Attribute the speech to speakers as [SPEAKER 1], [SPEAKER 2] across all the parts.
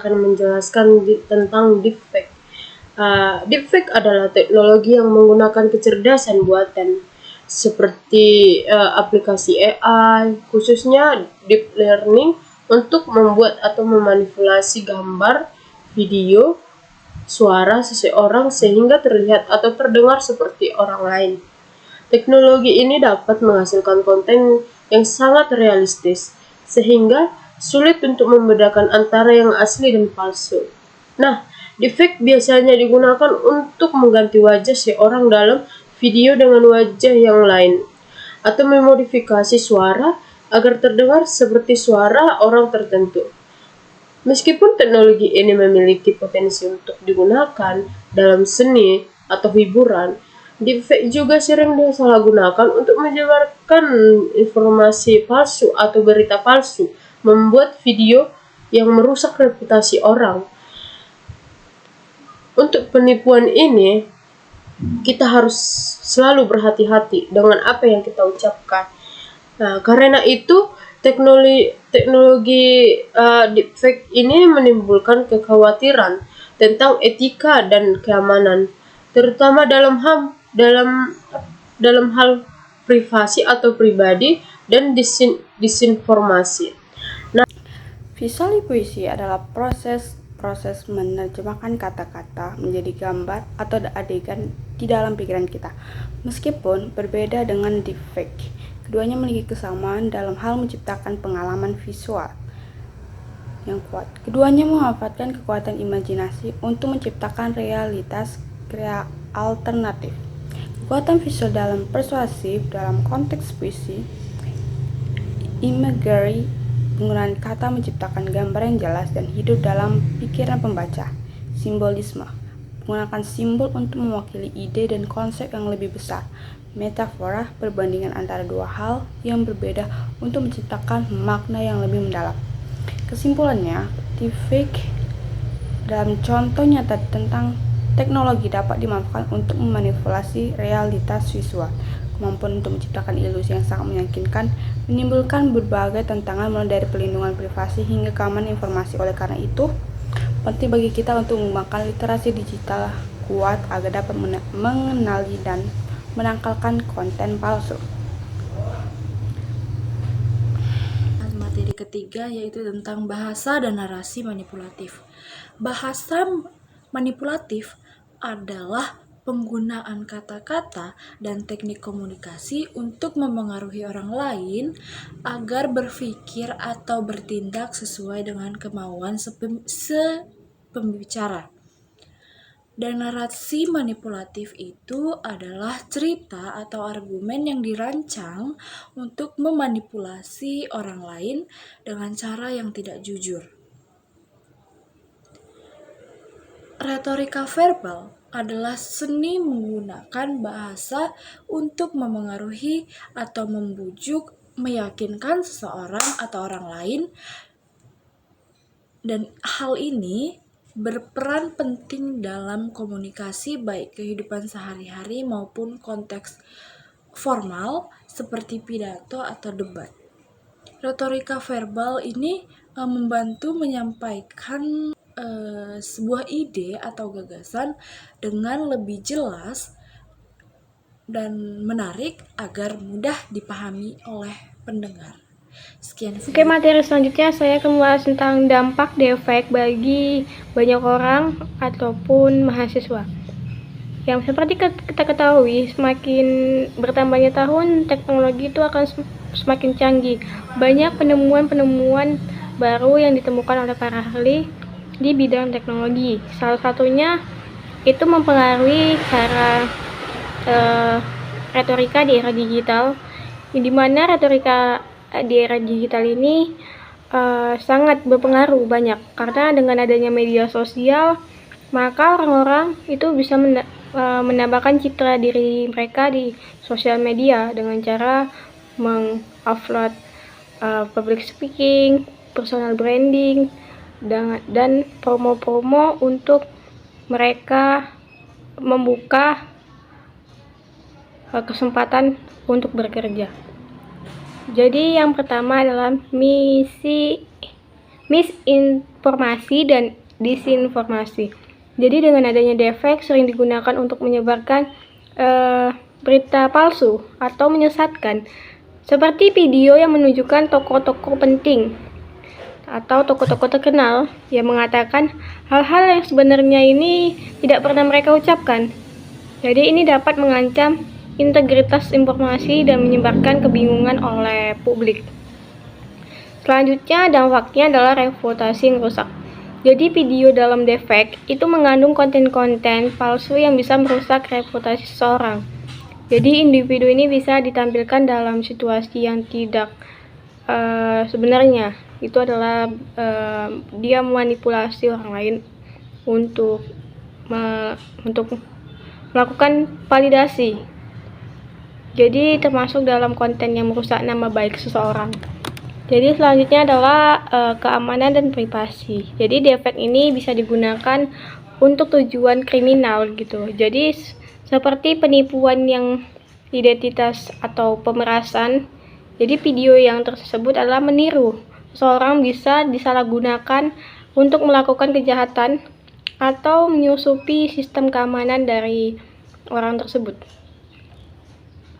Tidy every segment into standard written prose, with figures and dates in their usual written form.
[SPEAKER 1] akan menjelaskan tentang deepfake. Deepfake adalah teknologi yang menggunakan kecerdasan buatan seperti aplikasi AI, khususnya deep learning, untuk membuat atau memanipulasi gambar, video, suara seseorang sehingga terlihat atau terdengar seperti orang lain. Teknologi ini dapat menghasilkan konten yang sangat realistis, sehingga sulit untuk membedakan antara yang asli dan palsu. Nah, deepfake biasanya digunakan untuk mengganti wajah seorang dalam video dengan wajah yang lain, atau memodifikasi suara agar terdengar seperti suara orang tertentu. Meskipun teknologi ini memiliki potensi untuk digunakan dalam seni atau hiburan, deepfake juga sering disalahgunakan untuk menyebarkan informasi palsu atau berita palsu, membuat video yang merusak reputasi orang. Untuk penipuan ini, kita harus selalu berhati-hati dengan apa yang kita ucapkan. Nah, karena itu teknologi deepfake ini menimbulkan kekhawatiran tentang etika dan keamanan, terutama dalam hal privasi atau pribadi dan disinformasi.
[SPEAKER 2] Visual puisi adalah proses menerjemahkan kata-kata menjadi gambar atau adegan di dalam pikiran kita. Meskipun berbeda dengan deepfake, keduanya memiliki kesamaan dalam hal menciptakan pengalaman visual yang kuat. Keduanya memanfaatkan kekuatan imajinasi untuk menciptakan realitas alternatif. Kekuatan visual dalam persuasif dalam konteks puisi, imagery, penggunaan kata menciptakan gambar yang jelas dan hidup dalam pikiran pembaca. Simbolisme, menggunakan simbol untuk mewakili ide dan konsep yang lebih besar. Metafora, perbandingan antara dua hal yang berbeda untuk menciptakan makna yang lebih mendalam. Kesimpulannya, deepfake dalam contoh nyata tentang teknologi dapat dimanfaatkan untuk memanipulasi realitas visual. Kemampuan untuk menciptakan ilusi yang sangat meyakinkan menimbulkan berbagai tantangan mulai dari pelindungan privasi hingga keamanan informasi. Oleh karena itu, penting bagi kita untuk mengembangkan literasi digital kuat agar dapat mengenali dan menangkalkan konten palsu.
[SPEAKER 3] Materi ketiga yaitu tentang bahasa dan narasi manipulatif. Bahasa manipulatif adalah penggunaan kata-kata dan teknik komunikasi untuk memengaruhi orang lain agar berpikir atau bertindak sesuai dengan kemauan pembicara. Dan narasi manipulatif itu adalah cerita atau argumen yang dirancang untuk memanipulasi orang lain dengan cara yang tidak jujur. Retorika verbal adalah seni menggunakan bahasa untuk memengaruhi atau membujuk, meyakinkan seseorang atau orang lain, dan hal ini berperan penting dalam komunikasi baik kehidupan sehari-hari maupun konteks formal seperti pidato atau debat. Retorika verbal ini membantu menyampaikan sebuah ide atau gagasan dengan lebih jelas dan menarik agar mudah dipahami oleh pendengar. Sekian video.
[SPEAKER 4] Oke, materi selanjutnya saya akan membahas tentang dampak deepfake bagi banyak orang ataupun mahasiswa. Yang seperti kita ketahui, semakin bertambahnya tahun, teknologi itu akan semakin canggih. Banyak penemuan-penemuan baru yang ditemukan oleh para ahli di bidang teknologi. Salah satunya itu mempengaruhi cara retorika di era digital, di mana retorika di era digital ini sangat berpengaruh banyak, karena dengan adanya media sosial maka orang-orang itu bisa menambahkan citra diri mereka di sosial media dengan cara mengupload public speaking, personal branding, dan promo-promo untuk mereka membuka kesempatan untuk bekerja. Jadi yang pertama adalah misi misinformasi dan disinformasi. Jadi dengan adanya deepfake sering digunakan untuk menyebarkan berita palsu atau menyesatkan, seperti video yang menunjukkan tokoh-tokoh penting atau tokoh-tokoh terkenal yang mengatakan hal-hal yang sebenarnya ini tidak pernah mereka ucapkan. Jadi ini dapat mengancam integritas informasi dan menyebarkan kebingungan oleh publik. Selanjutnya, dampaknya adalah reputasi yang rusak. Jadi video dalam deepfake itu mengandung konten-konten palsu yang bisa merusak reputasi seseorang. Jadi individu ini bisa ditampilkan dalam situasi yang tidak sebenarnya. Itu adalah dia memanipulasi orang lain untuk melakukan validasi. Jadi termasuk dalam konten yang merusak nama baik seseorang. Jadi selanjutnya adalah keamanan dan privasi. Jadi deepfake ini bisa digunakan untuk tujuan kriminal gitu. Jadi seperti penipuan yang identitas atau pemerasan. Jadi video yang tersebut adalah meniru. Seorang bisa disalahgunakan untuk melakukan kejahatan atau menyusupi sistem keamanan dari orang tersebut.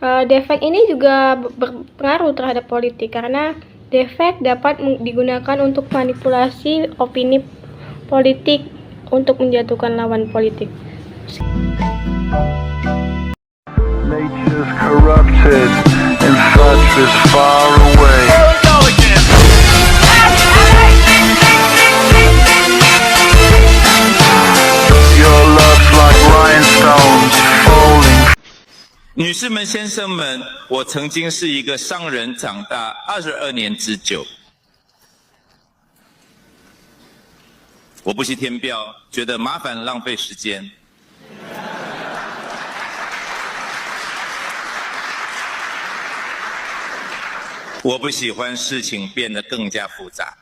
[SPEAKER 4] Deepfake ini juga berpengaruh terhadap politik karena deepfake dapat digunakan untuk manipulasi opini politik untuk menjatuhkan lawan politik.
[SPEAKER 5] Nature's corrupted and such is far away. Your love's like rhinestones falling.
[SPEAKER 6] 女士们、先生们，我曾经是一个商人，长大22年之久。我不惜填表，觉得麻烦浪费时间。我不喜欢事情变得更加复杂。